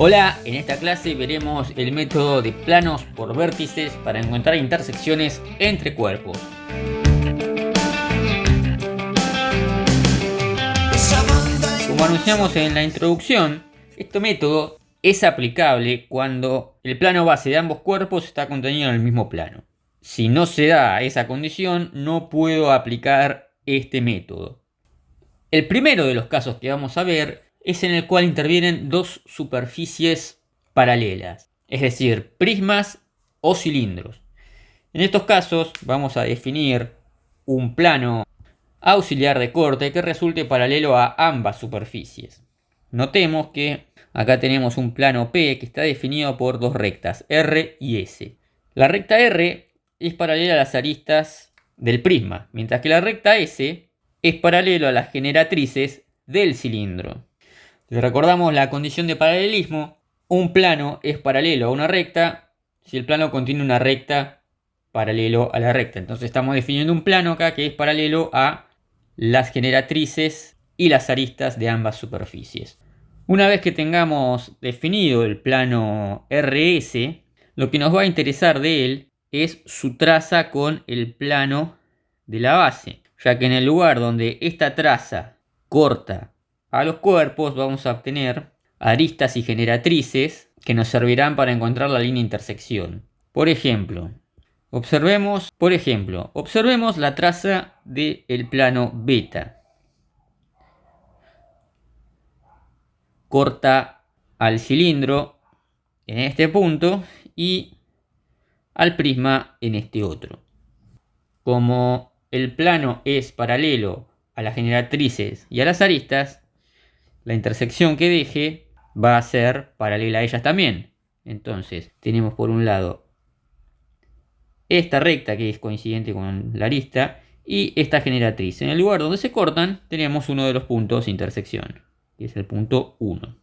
Hola, en esta clase veremos el método de planos por vértices para encontrar intersecciones entre cuerpos. Como anunciamos en la introducción, este método es aplicable cuando el plano base de ambos cuerpos está contenido en el mismo plano. Si no se da esa condición, no puedo aplicar este método. El primero de los casos que vamos a ver es en el cual intervienen dos superficies paralelas, es decir, prismas o cilindros. En estos casos vamos a definir un plano auxiliar de corte que resulte paralelo a ambas superficies. Notemos que acá tenemos un plano P que está definido por dos rectas, R y S. La recta R es paralela a las aristas del prisma, mientras que la recta S es paralelo a las generatrices del cilindro. Si recordamos la condición de paralelismo, un plano es paralelo a una recta si el plano contiene una recta paralelo a la recta. Entonces estamos definiendo un plano acá que es paralelo a las generatrices y las aristas de ambas superficies. Una vez que tengamos definido el plano RS, lo que nos va a interesar de él es su traza con el plano de la base, ya que en el lugar donde esta traza corta a los cuerpos vamos a obtener aristas y generatrices que nos servirán para encontrar la línea de intersección. Por ejemplo, observemos la traza del plano beta. Corta al cilindro en este punto y al prisma en este otro. Como el plano es paralelo a las generatrices y a las aristas, la intersección que deje va a ser paralela a ellas también. Entonces tenemos por un lado esta recta que es coincidente con la arista y esta generatriz. En el lugar donde se cortan tenemos uno de los puntos de intersección, que es el punto 1.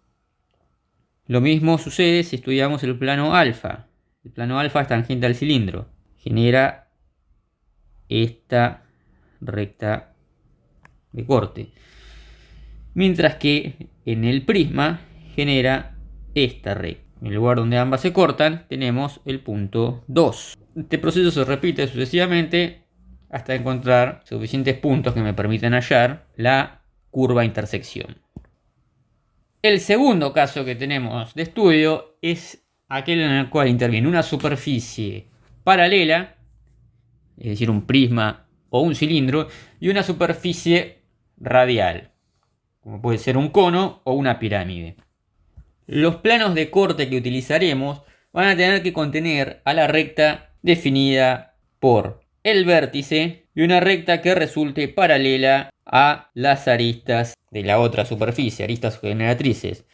Lo mismo sucede si estudiamos el plano alfa. El plano alfa es tangente al cilindro. Genera esta recta de corte. Mientras que en el prisma genera esta recta. En el lugar donde ambas se cortan tenemos el punto 2. Este proceso se repite sucesivamente hasta encontrar suficientes puntos que me permitan hallar la curva de intersección. El segundo caso que tenemos de estudio es aquel en el cual interviene una superficie paralela, es decir, un prisma o un cilindro, y una superficie radial, como puede ser un cono o una pirámide. Los planos de corte que utilizaremos van a tener que contener a la recta definida por el vértice y una recta que resulte paralela a las aristas de la otra superficie, aristas generatrices.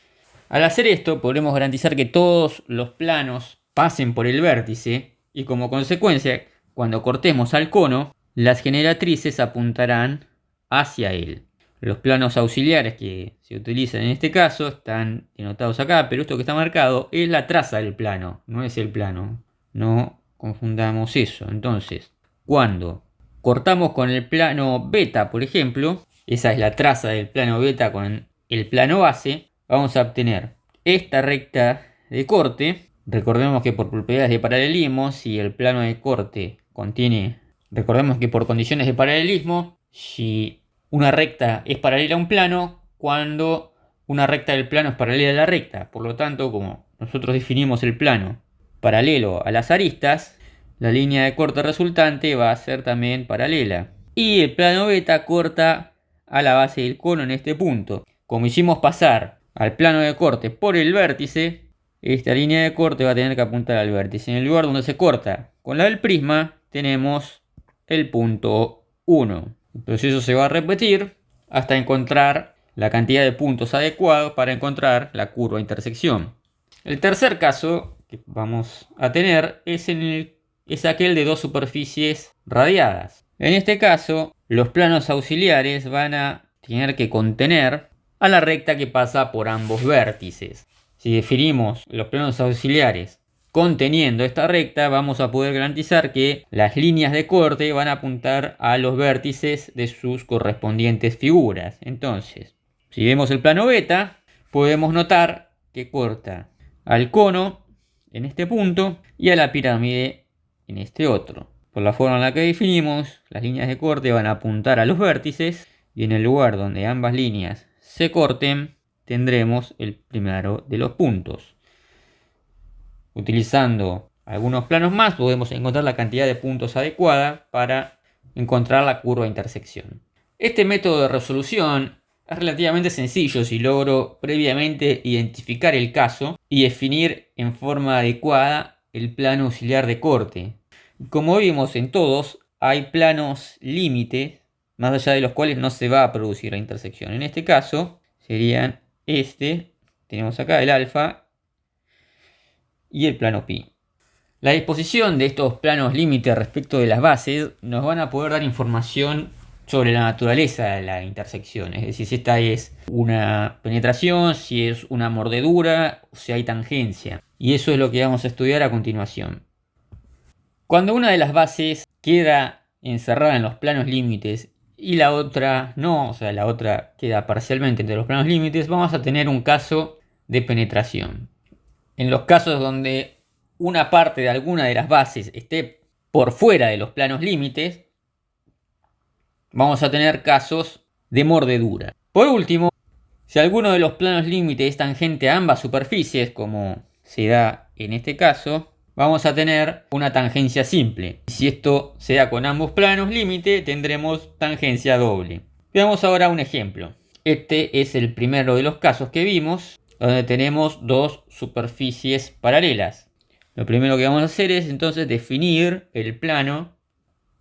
Al hacer esto podremos garantizar que todos los planos pasen por el vértice y como consecuencia, cuando cortemos al cono, las generatrices apuntarán hacia él. Los planos auxiliares que se utilizan en este caso están denotados acá, pero esto que está marcado es la traza del plano, no es el plano. No confundamos eso. Entonces, cuando cortamos con el plano beta, por ejemplo, esa es la traza del plano beta con el plano base, vamos a obtener esta recta de corte. Recordemos que por propiedades de paralelismo, si el plano de corte contiene... Recordemos que por condiciones de paralelismo, si una recta es paralela a un plano, cuando una recta del plano es paralela a la recta. Por lo tanto, como nosotros definimos el plano paralelo a las aristas, la línea de corte resultante va a ser también paralela. Y el plano beta corta a la base del cono en este punto. Como hicimos pasar al plano de corte por el vértice, esta línea de corte va a tener que apuntar al vértice. En el lugar donde se corta con la del prisma, tenemos el punto 1. El proceso se va a repetir hasta encontrar la cantidad de puntos adecuados para encontrar la curva de intersección. El tercer caso que vamos a tener es aquel de dos superficies radiadas. En este caso, los planos auxiliares van a tener que contener a la recta que pasa por ambos vértices. Si definimos los planos auxiliares conteniendo esta recta, vamos a poder garantizar que las líneas de corte van a apuntar a los vértices de sus correspondientes figuras. Entonces, si vemos el plano beta, podemos notar que corta al cono en este punto y a la pirámide en este otro. Por la forma en la que definimos, las líneas de corte van a apuntar a los vértices y en el lugar donde ambas líneas se corten tendremos el primero de los puntos. Utilizando algunos planos más podemos encontrar la cantidad de puntos adecuada para encontrar la curva de intersección. Este método de resolución es relativamente sencillo si logro previamente identificar el caso y definir en forma adecuada el plano auxiliar de corte. Como vimos en todos, hay planos límite más allá de los cuales no se va a producir la intersección. En este caso serían tenemos acá el alfa y el plano pi. La disposición de estos planos límite respecto de las bases nos van a poder dar información sobre la naturaleza de la intersección, es decir, si esta es una penetración, si es una mordedura, o si hay tangencia. Y eso es lo que vamos a estudiar a continuación. Cuando una de las bases queda encerrada en los planos límites y la otra no, o sea, la otra queda parcialmente entre los planos límites, vamos a tener un caso de penetración. En los casos donde una parte de alguna de las bases esté por fuera de los planos límites, vamos a tener casos de mordedura. Por último, si alguno de los planos límites es tangente a ambas superficies, como se da en este caso, vamos a tener una tangencia simple. Si esto se da con ambos planos límite, tendremos tangencia doble. Veamos ahora un ejemplo. Este es el primero de los casos que vimos, donde tenemos dos superficies paralelas. Lo primero que vamos a hacer es entonces definir el plano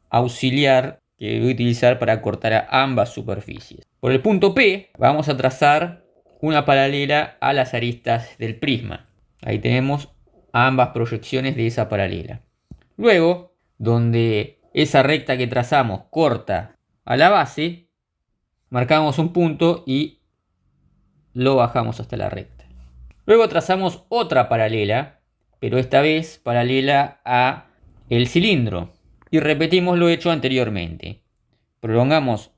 auxiliar que voy a utilizar para cortar a ambas superficies. Por el punto P vamos a trazar una paralela a las aristas del prisma. Ahí tenemos ambas proyecciones de esa paralela. Luego, donde esa recta que trazamos corta a la base, marcamos un punto y lo bajamos hasta la recta. Luego trazamos otra paralela, pero esta vez paralela a el cilindro. Y repetimos lo hecho anteriormente. Prolongamos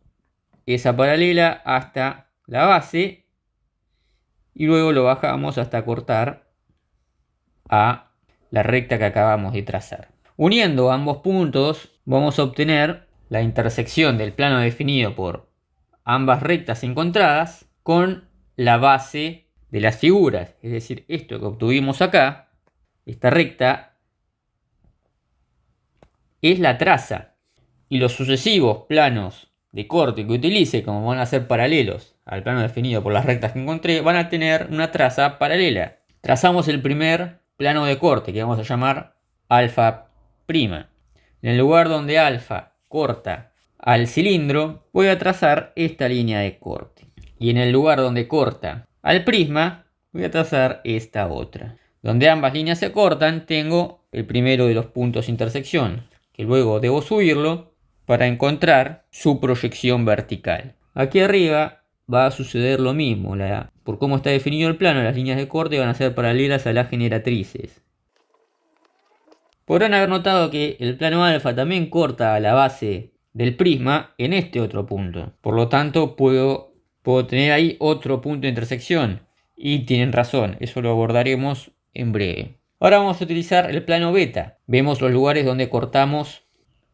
esa paralela hasta la base y luego lo bajamos hasta cortar a la recta que acabamos de trazar. Uniendo ambos puntos vamos a obtener la intersección del plano definido por ambas rectas encontradas con la base de las figuras. Es decir, esto que obtuvimos acá, esta recta, es la traza. Y los sucesivos planos de corte que utilice, como van a ser paralelos al plano definido por las rectas que encontré, van a tener una traza paralela. Trazamos el primer plano de corte, que vamos a llamar alfa prima. En el lugar donde alfa corta al cilindro, voy a trazar esta línea de corte. Y en el lugar donde corta al prisma, voy a trazar esta otra. Donde ambas líneas se cortan, tengo el primero de los puntos de intersección, que luego debo subirlo para encontrar su proyección vertical. Aquí arriba va a suceder lo mismo. Por cómo está definido el plano, las líneas de corte van a ser paralelas a las generatrices. Podrán haber notado que el plano alfa también corta a la base del prisma en este otro punto. Por lo tanto, puedo tener ahí otro punto de intersección. Y tienen razón, eso lo abordaremos en breve. Ahora vamos a utilizar el plano beta. Vemos los lugares donde cortamos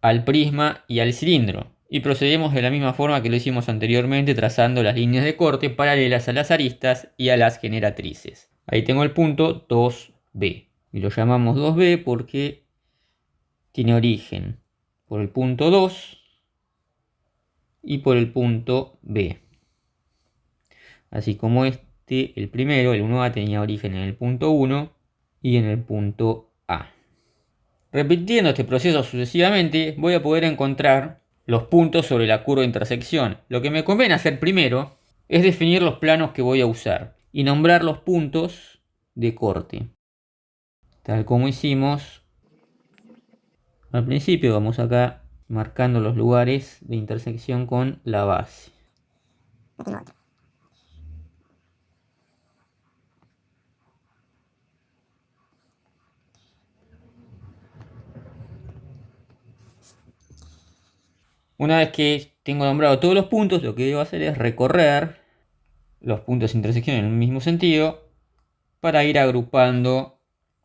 al prisma y al cilindro. Y procedemos de la misma forma que lo hicimos anteriormente, trazando las líneas de corte paralelas a las aristas y a las generatrices. Ahí tengo el punto 2B. Y lo llamamos 2B porque tiene origen por el punto 2 y por el punto B. Así como el primero, el 1A, tenía origen en el punto 1 y en el punto A. Repitiendo este proceso sucesivamente, voy a poder encontrar los puntos sobre la curva de intersección. Lo que me conviene hacer primero es definir los planos que voy a usar y nombrar los puntos de corte. Tal como hicimos al principio, vamos acá marcando los lugares de intersección con la base. Una vez que tengo nombrado todos los puntos, lo que debo hacer es recorrer los puntos de intersección en el mismo sentido para ir agrupando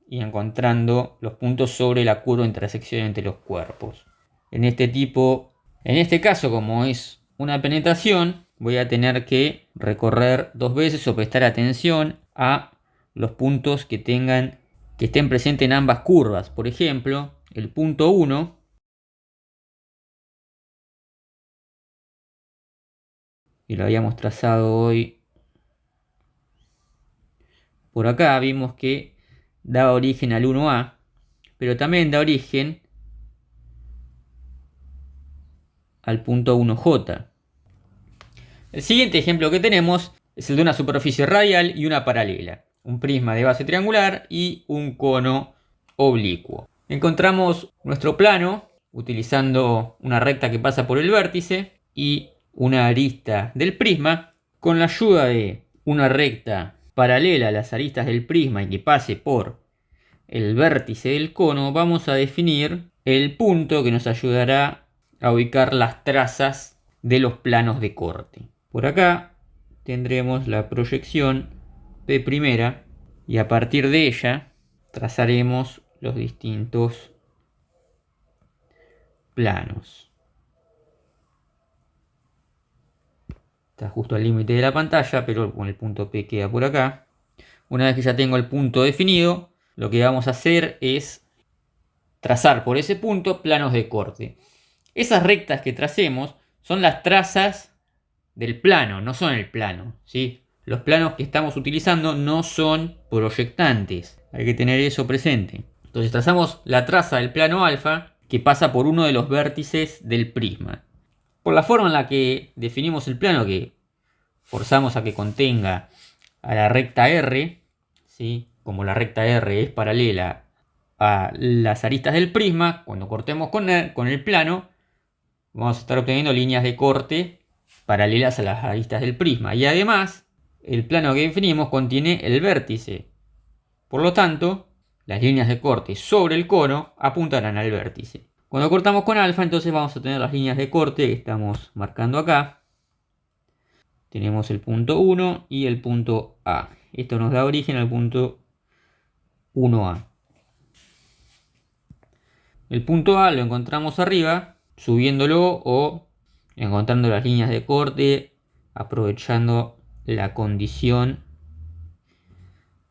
y encontrando los puntos sobre la curva de intersección entre los cuerpos. En este caso, como es una penetración, voy a tener que recorrer 2 veces o prestar atención a los puntos que estén presentes en ambas curvas. Por ejemplo, el punto 1 y lo habíamos trazado hoy por acá, vimos que da origen al 1A, pero también da origen al punto 1J. El siguiente ejemplo que tenemos es el de una superficie radial y una paralela, un prisma de base triangular y un cono oblicuo. Encontramos nuestro plano utilizando una recta que pasa por el vértice y una arista del prisma. Con la ayuda de una recta paralela a las aristas del prisma y que pase por el vértice del cono, vamos a definir el punto que nos ayudará a ubicar las trazas de los planos de corte. Por acá tendremos la proyección P' y a partir de ella trazaremos los distintos planos. Está justo al límite de la pantalla, pero con el punto P queda por acá. Una vez que ya tengo el punto definido, lo que vamos a hacer es trazar por ese punto planos de corte. Esas rectas que tracemos son las trazas del plano, no son el plano, ¿sí? Los planos que estamos utilizando no son proyectantes, hay que tener eso presente. Entonces trazamos la traza del plano alfa que pasa por uno de los vértices del prisma. Por la forma en la que definimos el plano, que forzamos a que contenga a la recta R, ¿sí? Como la recta R es paralela a las aristas del prisma, cuando cortemos con el plano, vamos a estar obteniendo líneas de corte paralelas a las aristas del prisma. Y además, el plano que definimos contiene el vértice. Por lo tanto, las líneas de corte sobre el cono apuntarán al vértice. Cuando cortamos con alfa, entonces vamos a tener las líneas de corte que estamos marcando acá. Tenemos el punto 1 y el punto A. Esto nos da origen al punto 1A. El punto A lo encontramos arriba, subiéndolo o encontrando las líneas de corte, aprovechando la condición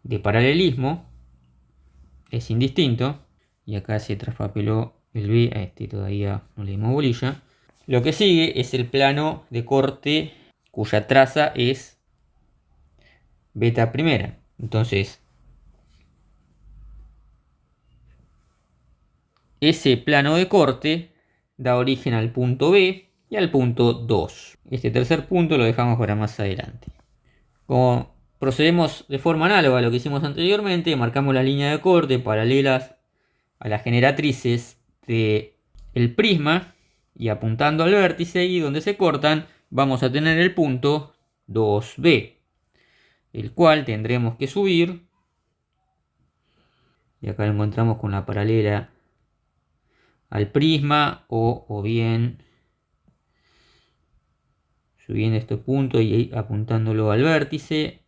de paralelismo. Es indistinto. Y acá se traspapeló el B, a este todavía no le dimos bolilla. Lo que sigue es el plano de corte cuya traza es beta primera. Entonces, ese plano de corte da origen al punto B y al punto 2. Este tercer punto lo dejamos para más adelante. Como procedemos de forma análoga a lo que hicimos anteriormente, marcamos las líneas de corte paralelas a las generatrices del prisma y apuntando al vértice, y donde se cortan vamos a tener el punto 2B, el cual tendremos que subir, y acá lo encontramos con la paralela al prisma o bien subiendo este punto y apuntándolo al vértice.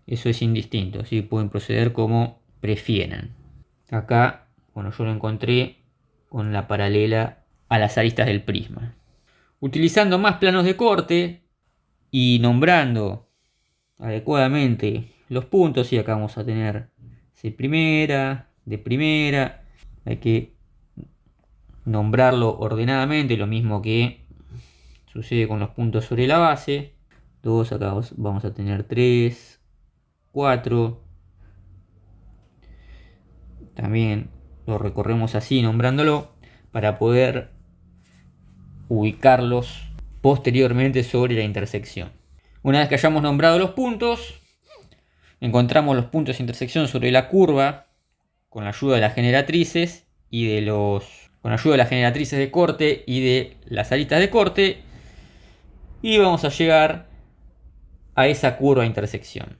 Eso es indistinto, ¿sí? Pueden proceder como prefieran. Acá, bueno, yo lo encontré con la paralela a las aristas del prisma. Utilizando más planos de corte y nombrando adecuadamente los puntos, y acá vamos a tener C primera, D primera. Hay que nombrarlo ordenadamente, lo mismo que sucede con los puntos sobre la base. 2, acá vamos a tener 3, 4. También lo recorremos así, nombrándolo, para poder ubicarlos posteriormente sobre la intersección. Una vez que hayamos nombrado los puntos, encontramos los puntos de intersección sobre la curva con la ayuda de las generatrices y con la ayuda de las generatrices de corte y de las aristas de corte, y vamos a llegar a esa curva de intersección.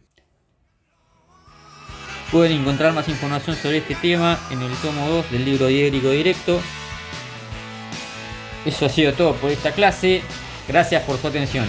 Pueden encontrar más información sobre este tema en el tomo 2 del libro Diédrico Directo. Eso ha sido todo por esta clase. Gracias por su atención.